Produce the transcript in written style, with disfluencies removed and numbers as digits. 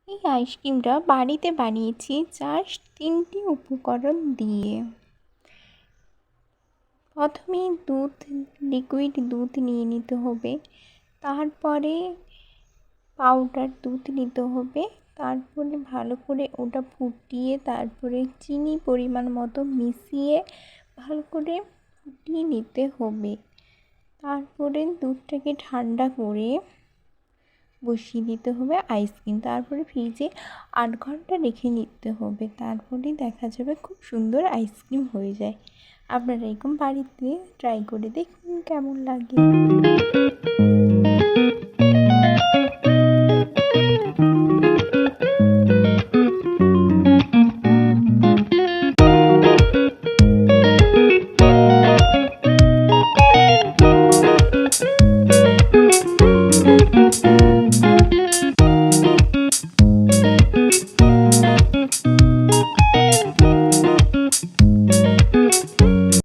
এই আইসক্রিমটা বাড়িতে বানিয়েছি জাস্ট 3টি উপকরণ দিয়ে। প্রথমেই লিকুইড দুধ নিয়ে নিতে হবে, তারপরে পাউডার দুধ নিতে হবে, তারপরে ভালো করে ওটা ফুটিয়ে তারপরে চিনি পরিমাণ মতো মিশিয়ে ভালো করে ফুটিয়ে নিতে হবে। তারপরে দুধটাকে ঠান্ডা করে বসিয়ে দিতে হবে আইসক্রিম, তারপরে ফ্রিজে 8 ঘন্টা রেখে নিতে হবে, তারপরেই দেখা যাবে খুব সুন্দর আইসক্রিম হয়ে যায়। আপনারা এরকম বাড়িতে ট্রাই করে দেখুন কেমন লাগে।